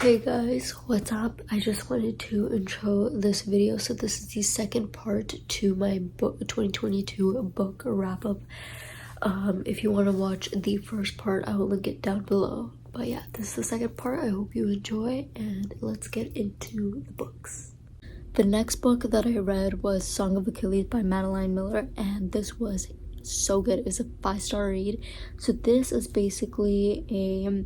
Hey guys, what's up? I just wanted to intro this video. So this is the second part to my book 2022 book wrap-up. If you want to watch the first part, I will link it down below. But yeah, this is the second part. I hope you enjoy, and let's get into the books. The next book that I read was Song of Achilles by Madeline Miller, and this was so good. It's a 5-star read. So this is basically a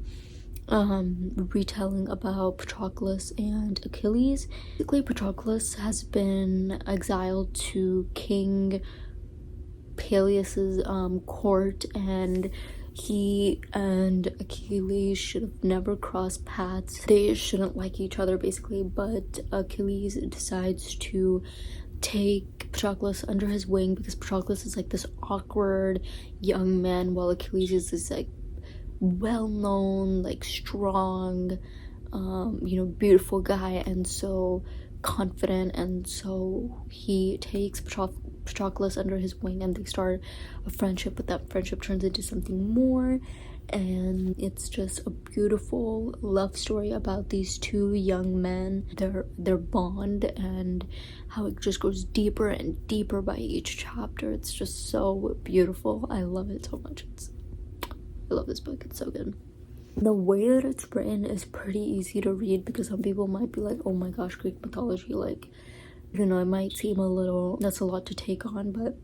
retelling about Patroclus and Achilles. Basically, Patroclus has been exiled to King Peleus's court, and he and Achilles should have never crossed paths. They shouldn't like each other basically, but Achilles decides to take Patroclus under his wing because Patroclus is like this awkward young man, while Achilles is this like well-known, like strong, beautiful guy, and so confident. And so he takes Patroclus under his wing, and they start a friendship, but that friendship turns into something more, and it's just a beautiful love story about these two young men, their bond, and how it just goes deeper and deeper by each chapter. It's just so beautiful. I love it so much. I love this book. It's so good. The way that it's written is pretty easy to read, because some people might be like, oh my gosh, Greek mythology, like, it might seem a little, that's a lot to take on, but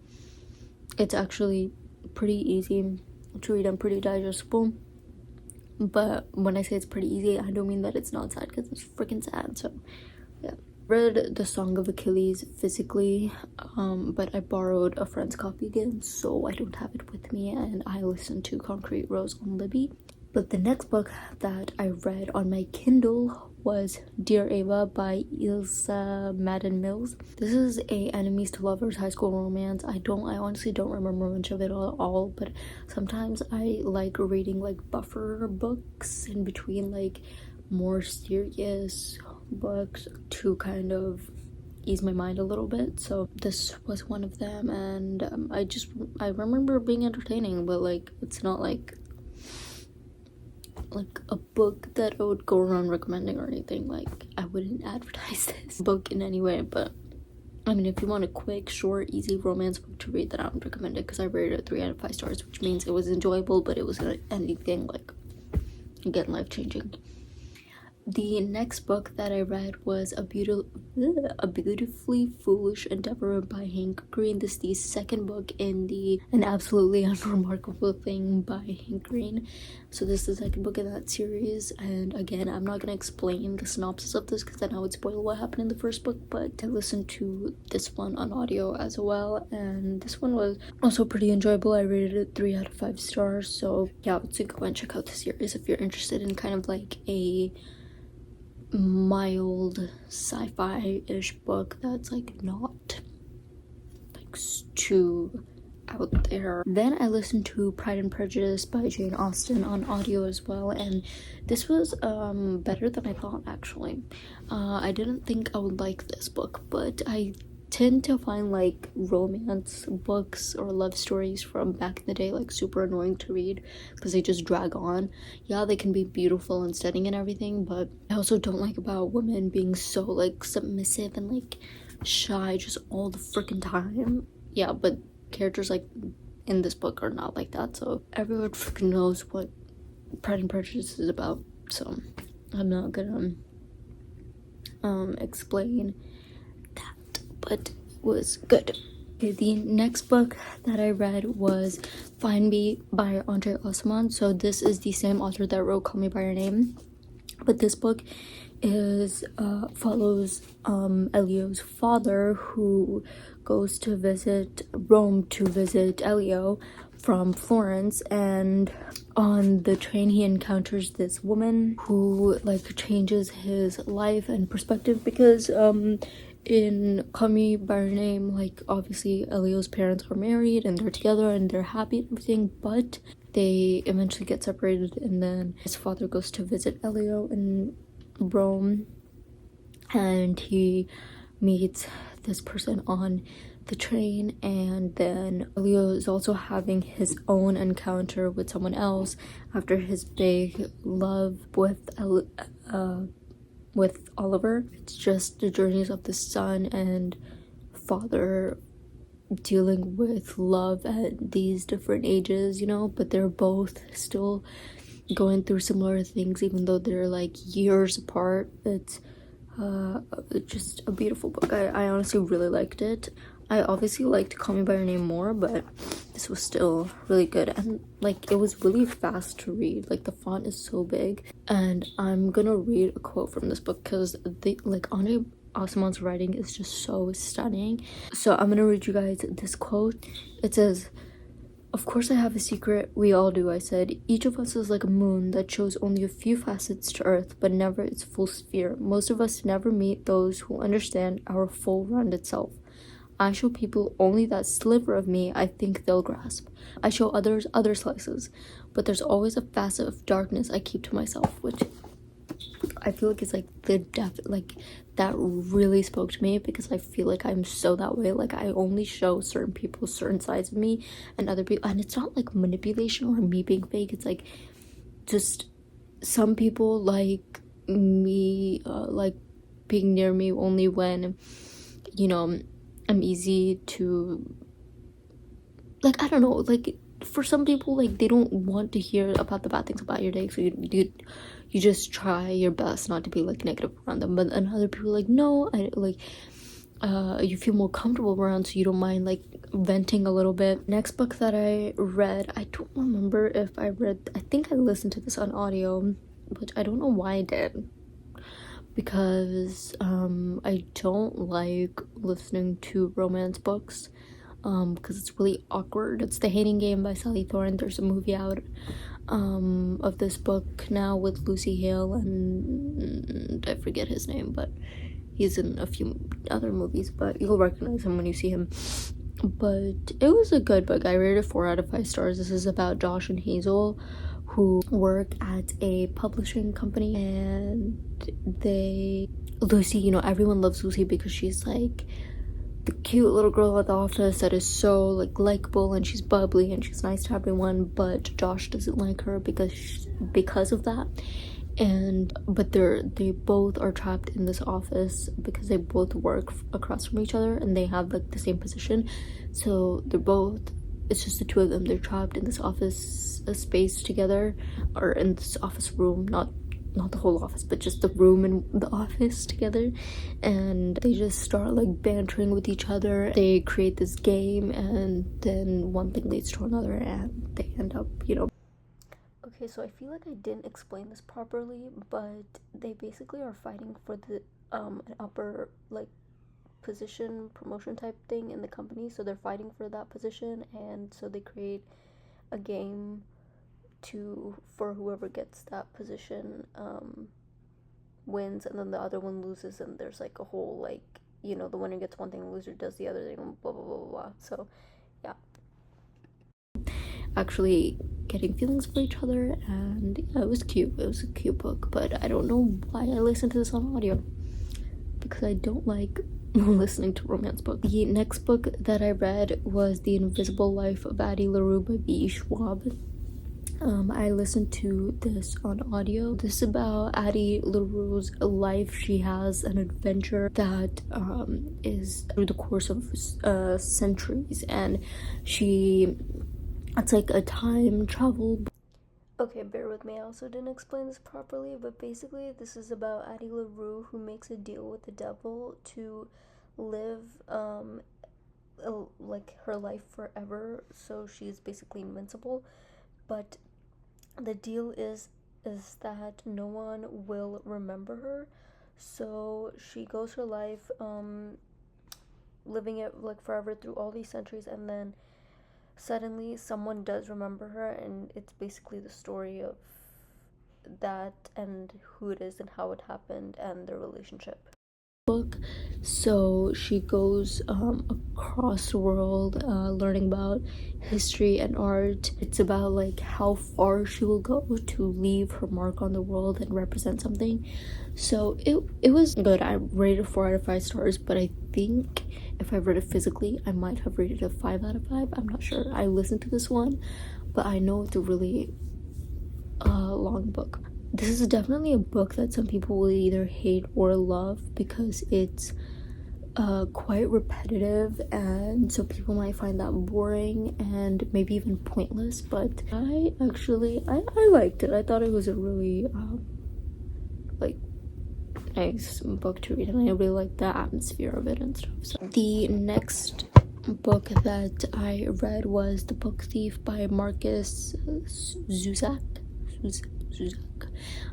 it's actually pretty easy to read and pretty digestible. But when I say it's pretty easy, I don't mean that it's not sad, because it's freaking sad. So yeah, read the Song of Achilles physically, but I borrowed a friend's copy again, so I don't have it with me, and I listened to Concrete Rose on Libby. But the next book that I read on my Kindle was Dear Ava by Elsa Madden-Mills. This is a enemies to lovers high school romance. I honestly don't remember much of it at all, but sometimes I like reading like buffer books in between like more serious books to kind of ease my mind a little bit. So this was one of them, and I remember being entertaining, but like it's not like a book that I would go around recommending or anything. Like, I wouldn't advertise this book in any way, but I mean, if you want a quick, short, easy romance book to read, then I would recommend it, because I rated it 3 out of 5 stars, which means it was enjoyable, but it wasn't anything like, again, life-changing. The next book that I read was A Beautifully Foolish Endeavor by Hank Green. This is the second book in the An Absolutely Unremarkable Thing by Hank Green. So this is the second book in that series, and again, I'm not going to explain the synopsis of this because then I would spoil what happened in the first book, but I listened to this one on audio as well, and this one was also pretty enjoyable. I rated it 3 out of 5 stars, so yeah, I would say go and check out the series if you're interested in kind of like a mild sci-fi-ish book that's like not like too out there. Then I listened to Pride and Prejudice by Jane Austen on audio as well, and this was better than I thought, actually. I didn't think I would like this book, but I tend to find like romance books or love stories from back in the day like super annoying to read because they just drag on. Yeah, they can be beautiful and stunning and everything, but I also don't like about women being so like submissive and like shy just all the freaking time. Yeah, but characters like in this book are not like that, so everyone freaking knows what Pride and Prejudice is about, so I'm not gonna explain, but it was good. Okay, the next book that I read was Find Me by André Aciman. So this is the same author that wrote Call Me by Your Name, but this book is follows Elio's father, who goes to visit Rome to visit Elio from Florence, and on the train he encounters this woman who like changes his life and perspective, because in Call Me by Your Name, like obviously Elio's parents are married and they're together and they're happy and everything, but they eventually get separated, and then his father goes to visit Elio in Rome, and he meets this person on the train, and then Elio is also having his own encounter with someone else after his big love with with Oliver. It's just the journeys of the son and father dealing with love at these different ages, you know, but they're both still going through similar things even though they're like years apart. It's just a beautiful book. I honestly really liked it. I obviously liked Call Me By Your Name more, but this was still really good, and like it was really fast to read. Like the font is so big. And I'm gonna read a quote from this book because the André Aciman's writing is just so stunning. So I'm gonna read you guys this quote. It says, "Of course I have a secret, we all do," I said. "Each of us is like a moon that shows only a few facets to Earth, but never its full sphere. Most of us never meet those who understand our full rounded self. I show people only that sliver of me I think they'll grasp. I show others other slices, but there's always a facet of darkness I keep to myself," which I feel like it's like the depth, like that really spoke to me because I feel like I'm so that way. Like I only show certain people certain sides of me and other people, and it's not like manipulation or me being fake. It's like just some people like me, like being near me only when, you know, I'm easy to, like, I don't know, like for some people, like they don't want to hear about the bad things about your day, so you just try your best not to be like negative around them. But and other people like, no, I like you feel more comfortable around, so you don't mind like venting a little bit. Next book that I read, I don't remember if I think I listened to this on audio, but I don't know why I did, because I don't like listening to romance books because it's really awkward. It's The Hating Game by Sally Thorne. There's a movie out of this book now with Lucy Hale and I forget his name, but he's in a few other movies, but you'll recognize him when you see him. But it was a good book. I rated it 4 out of 5 stars. This is about Josh and Hazel, who work at a publishing company, and Lucy, you know, everyone loves Lucy because she's like the cute little girl at the office that is so like likable, and she's bubbly and she's nice to everyone. But Josh doesn't like her because of that. But they both are trapped in this office because they both work across from each other and they have like the same position. So it's just the two of them. They're trapped in this office space together, or in this office room, not the whole office, but just the room in the office together. And they just start like bantering with each other. They create this game, and then one thing leads to another, and they end up, you know. Okay, so I feel like I didn't explain this properly, but they basically are fighting for the an upper like position, promotion type thing in the company. So they're fighting for that position, and so they create a game for whoever gets that position wins, and then the other one loses, and there's like a whole like, you know, the winner gets one thing, the loser does the other thing, blah blah blah blah blah. So yeah, actually getting feelings for each other, and yeah, it was cute. It was a cute book, but I don't know why I listened to this on audio, because I don't like listening to romance books. The next book that I read was The Invisible Life of Addie LaRue by B. Schwab. I listened to this on audio. This is about Addie LaRue's life. She has an adventure that is through the course of centuries, and it's like a time travel. Okay, bear with me, I also didn't explain this properly, but basically this is about Addie LaRue, who makes a deal with the devil to live like her life forever, so she's basically invincible. But the deal is that no one will remember her, so she goes her life living it like forever through all these centuries, and then suddenly someone does remember her, and it's basically the story of that and who it is and how it happened and their relationship. Book. So she goes across the world learning about history and art. It's about like how far she will go to leave her mark on the world and represent something. So it was good. I rated 4 out of 5 stars, but I think if I read it physically, I might have rated it 5 out of 5. I'm not sure. I listened to this one, but I know it's a really long book. this is definitely a book that some people will either hate or love because it's quite repetitive, and so people might find that boring and maybe even pointless, but I liked it. I thought it was a really like nice book to read, and I really liked the atmosphere of it and stuff. So the next book that I read was The Book Thief by Marcus Zusak.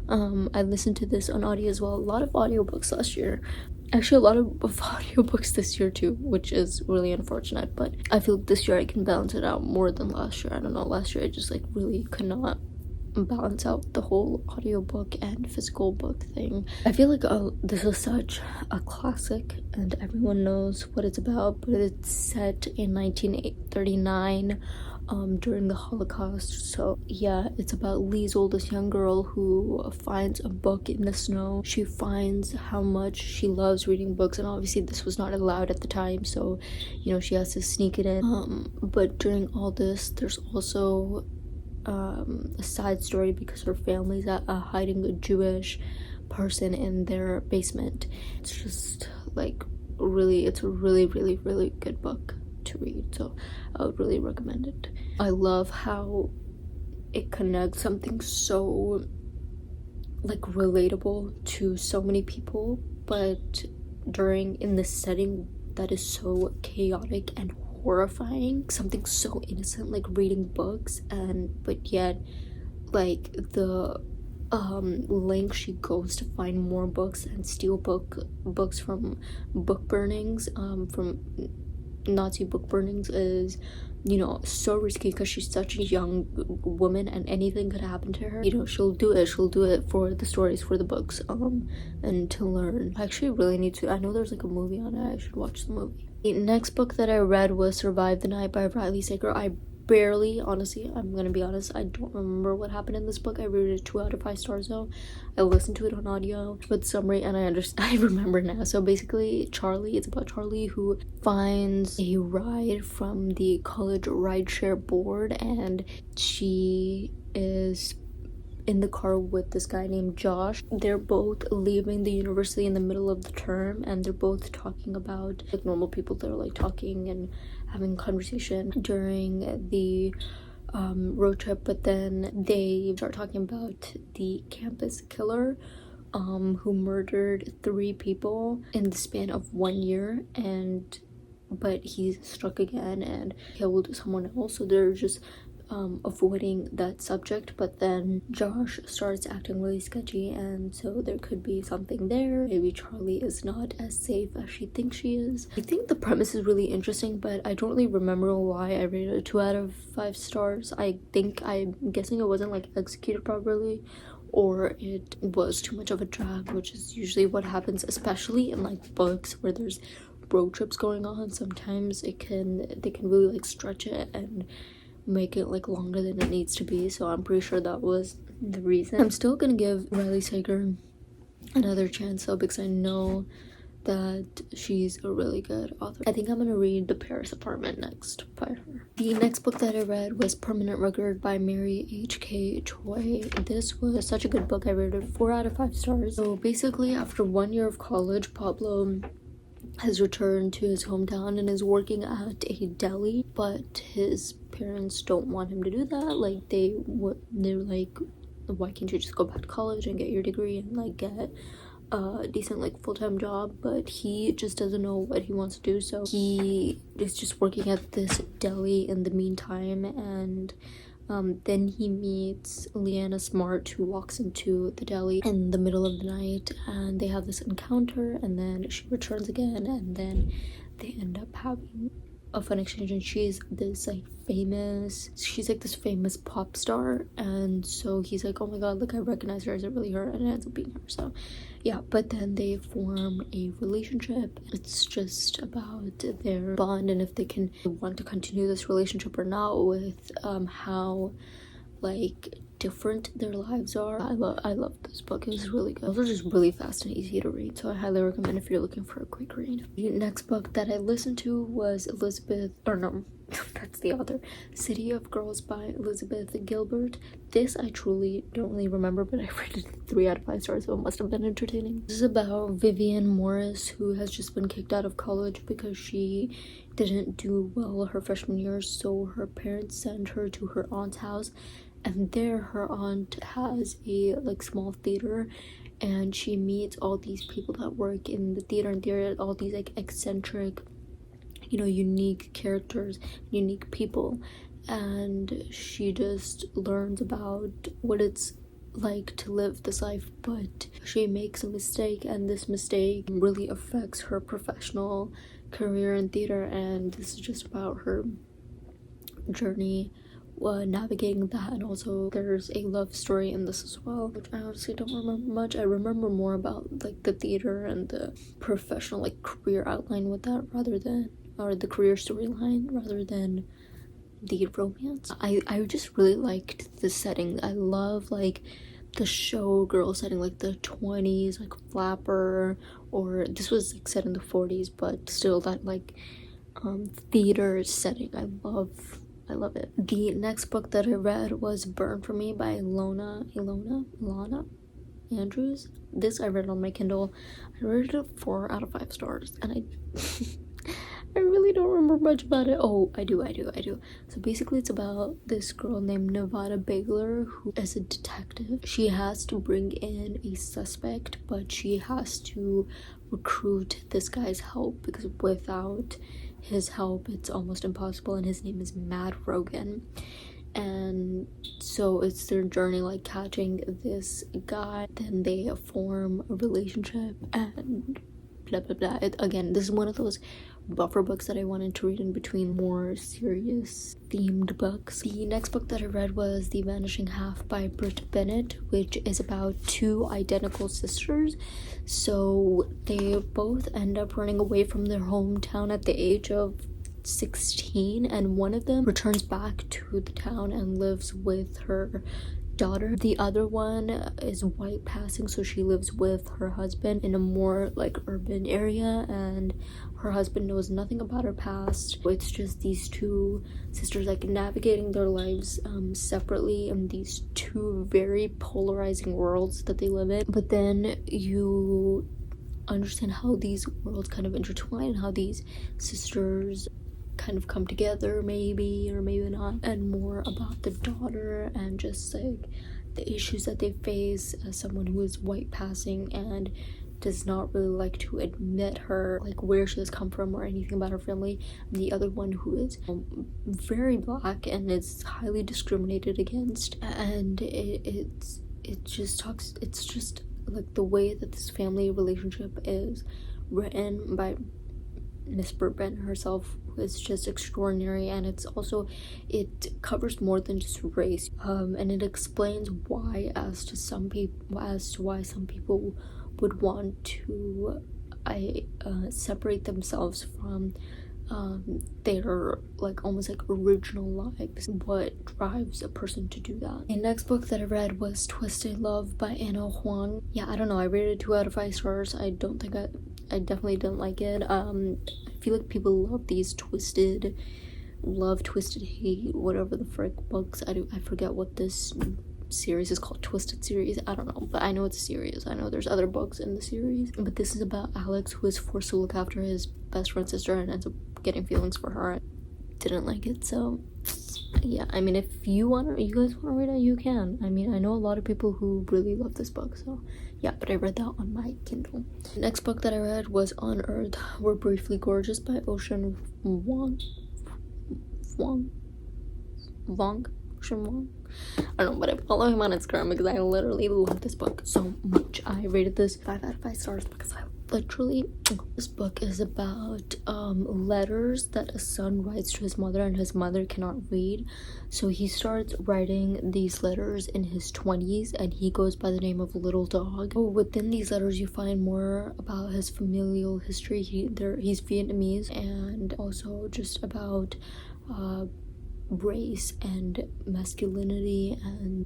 I listened to this on audio as well. A lot of audiobooks last year. Actually, a lot of audiobooks this year too, which is really unfortunate, but I feel like this year I can balance it out more than last year. I don't know, last year I just like really could not balance out the whole audiobook and physical book thing. I feel like this is such a classic and everyone knows what it's about, but it's set in 1939 during the Holocaust. So yeah, it's about Liesl, this young girl who finds a book in the snow. She finds how much she loves reading books, and obviously this was not allowed at the time, so you know, she has to sneak it in. But during all this, there's also a side story because her family's hiding a Jewish person in their basement. It's just like it's a really good book to read, so I would really recommend it. I love how it connects something so like relatable to so many people, but in this setting that is so chaotic and horrifying. Something so innocent like reading books, but yet like the length she goes to find more books and steal books from book burnings, from Nazi book burnings, is, you know, so risky because she's such a young woman and anything could happen to her. You know, she'll do it for the stories, for the books, and to learn. I actually really need to, I know there's like a movie on it, I should watch the movie. The next book that I read was Survive the Night by Riley Sager. I barely, honestly, I'm gonna be honest, I don't remember what happened in this book. I rated it 2 out of 5 stars though. I listened to it on audio with summary and I remember now. So basically it's about Charlie who finds a ride from the college rideshare board, and she is in the car with this guy named Josh. They're both leaving the university in the middle of the term, and they're both talking about like normal people that are like talking and having conversation during the road trip, but then they start talking about the campus killer who murdered 3 people in the span of 1 year, but he's struck again and killed someone else, so they're just avoiding that subject. But then Josh starts acting really sketchy, and so there could be something there. Maybe Charlie is not as safe as she thinks she is. I think the premise is really interesting, but I don't really remember why I rated it 2 out of 5 stars. I'm guessing it wasn't like executed properly, or it was too much of a drag, which is usually what happens, especially in like books where there's road trips going on. Sometimes they can really like stretch it and make it like longer than it needs to be, so I'm pretty sure that was the reason. I'm still gonna give Riley Sager another chance though, because I know that she's a really good author. I think I'm gonna read The Paris Apartment next by her. The next book that I read was Permanent Record by Mary H.K. Choi. This was such a good book. I rated it 4 out of 5 stars. So basically, after 1 year of college, Pablo has returned to his hometown and is working at a deli, but his parents don't want him to do that. Like they're like, why can't you just go back to college and get your degree and like get a decent like full-time job? But he just doesn't know what he wants to do, so he is just working at this deli in the meantime, and then he meets Leanna Smart, who walks into the deli in the middle of the night, and they have this encounter, and then she returns again, and then they end up having a fun exchange. And she's this like this famous pop star, and so he's like, oh my god, like I recognize her, is it really her? And it ends up being her. So yeah, but then they form a relationship. It's just about their bond and if they can want to continue this relationship or not, with how like different their lives are. I love this book. It's really good. Also just really fast and easy to read, so I highly recommend if you're looking for a quick read. The next book that I listened to was that's the author, City of Girls by Elizabeth Gilbert. This I truly don't really remember, but I rated it 3 out of 5 stars, so it must have been entertaining. This is about Vivian Morris, who has just been kicked out of college because she didn't do well her freshman year, so her parents sent her to her aunt's house, and there her aunt has a like small theater, and she meets all these people that work in the theater, and they're all these like eccentric, you know, unique characters, unique people, and she just learns about what it's like to live this life. But she makes a mistake, and this mistake really affects her professional career in theater, and this is just about her journey navigating that. And also there's a love story in this as well, which I honestly don't remember much. I remember more about like the theater and the professional like career outline with that, rather than, or the career storyline, rather than the romance. I just really liked the setting. I love like the showgirl setting, like the 20s, like flapper, or this was like set in the 40s, but still that like theater setting. I love it. The next book that I read was Burn For Me by Ilona Andrews. This I read on my Kindle. I rated it 4 out of 5 stars, and I really don't remember much about it. Oh, I do. So basically it's about this girl named Nevada Bagler, who is a detective. She has to bring in a suspect, but she has to recruit this guy's help, because without his help it's almost impossible, and his name is Mad Rogan. And so it's their journey like catching this guy, then they form a relationship and blah blah blah. Again, this is one of those buffer books that I wanted to read in between more serious themed books. The next book that I read was The Vanishing Half by Bennett, which is about 2 identical sisters. So they both end up running away from their hometown at the age of 16, and one of them returns back to the town and lives with her daughter. The other one is white passing, so she lives with her husband in a more like urban area, and her husband knows nothing about her past. It's just these 2 sisters like navigating their lives separately in these 2 very polarizing worlds that they live in. But then you understand how these worlds kind of intertwine, how these sisters kind of come together, maybe or maybe not, and more about the daughter and just like the issues that they face as someone who is white passing and does not really like to admit her like where she has come from or anything about her family, and the other one who is very black and is highly discriminated against. And it's just like the way that this family relationship is written by Miss Brit herself is just extraordinary, and it covers more than just race, and it explains why as to why some people would want to separate themselves from their like almost like original lives, what drives a person to do that. The next book that I read was Twisted Love by Huang. Yeah, I don't know, I rated 2 out of 5 stars. I definitely didn't like it. I feel like people love these twisted love, twisted hate, whatever the frick books. I forget what this series is called, Twisted series, I don't know, but I know it's a series. I know there's other books in the series, but this is about Alex, who is forced to look after his best friend's sister and ends up getting feelings for her. I didn't like it, so yeah. I mean, if you guys want to read it, you can. I mean, I know a lot of people who really love this book, so yeah, but I read that on my Kindle. The next book that I read was On Earth We're Briefly Gorgeous by Ocean Vuong. I don't know, but I follow him on Instagram because I literally love this book so much. I rated this 5 out of 5 stars because I literally, this book is about letters that a son writes to his mother, and his mother cannot read, so he starts writing these letters in his 20s, and he goes by the name of Little Dog. So within these letters you find more about his familial history. He's Vietnamese, and also just about race and masculinity and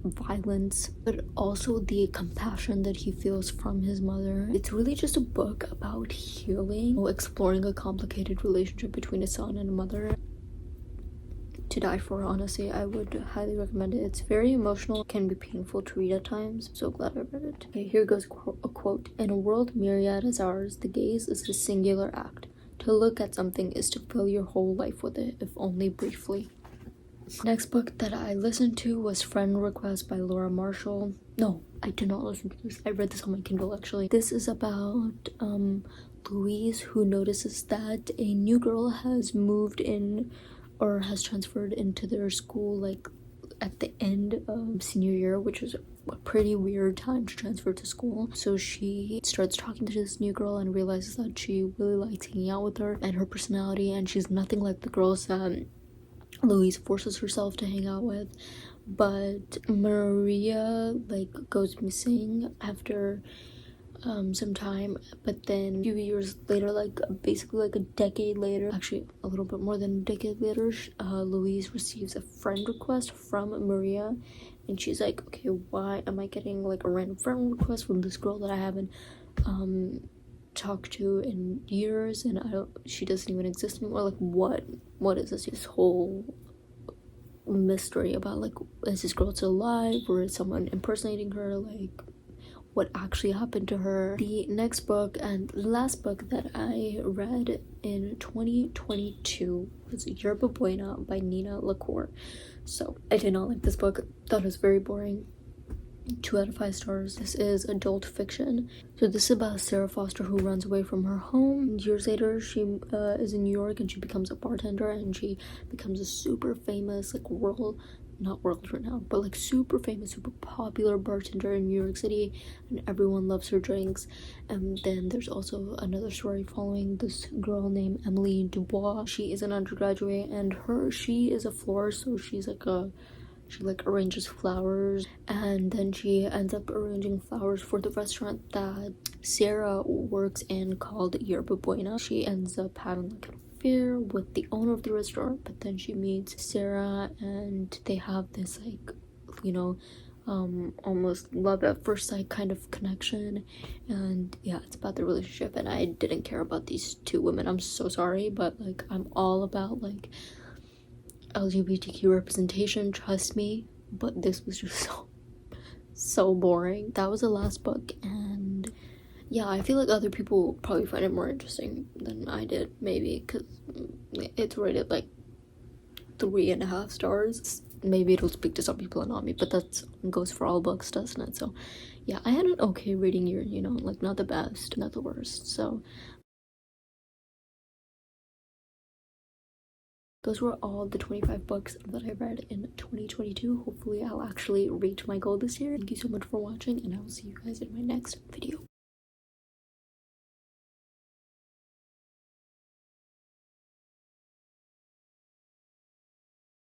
violence, but also the compassion that he feels from his mother. It's really just a book about healing, exploring a complicated relationship between a son and a mother. To die for, honestly. I would highly recommend it. It's very emotional, can be painful to read at times. I'm so glad I read it. Okay, here goes a quote. In a world myriad as ours, the gaze is a singular act. To look at something is to fill your whole life with it, if only briefly. Next book that I listened to was Friend Request by Laura Marshall. No, I did not listen to this. I read this on my Kindle, actually. This is about Louise, who notices that a new girl has moved in or has transferred into their school like at the end of senior year, which is a pretty weird time to transfer to school. So she starts talking to this new girl and realizes that she really likes hanging out with her and her personality, and she's nothing like the girls that Louise forces herself to hang out with. But Maria like goes missing after some time, but then a few years later, like basically like a decade later, actually a little bit more than a decade later, Louise receives a friend request from Maria, and she's like, okay, why am I getting like a random friend request from this girl that I haven't talked to in years, and she doesn't even exist anymore? Like, what is this whole mystery about? Like, is this girl still alive, or is someone impersonating her? Like, what actually happened to her? The next book and the last book that I read in 2022 was Yerba Buena by LaCour. So I did not like this book. Thought it was very boring. 2 out of 5 stars. This is adult fiction. So this is about Sarah Foster, who runs away from her home. Years later, she is in New York, and she becomes a bartender, and she becomes a super famous, like not world renowned, but like super famous, super popular bartender in New York City, and everyone loves her drinks. And then there's also another story following this girl named Emily Dubois. She is an undergraduate, and she is a florist, so she arranges flowers, and then she ends up arranging flowers for the restaurant that Sarah works in called Yerba Buena. She ends up having like an affair with the owner of the restaurant, but then she meets Sarah, and they have this like, almost love at first sight kind of connection. And yeah, it's about the relationship, and I didn't care about these 2 women. I'm so sorry, but like, I'm all about like LGBTQ representation, trust me, but this was just so boring. That was the last book, and yeah, I feel like other people probably find it more interesting than I did, maybe, because it's rated like 3.5 stars. Maybe it'll speak to some people and not me, but that goes for all books, doesn't it? So yeah, I had an okay reading year, like not the best, not the worst. So those were all the 25 books that I read in 2022. Hopefully I'll actually reach my goal this year. Thank you so much for watching, and I will see you guys in my next video.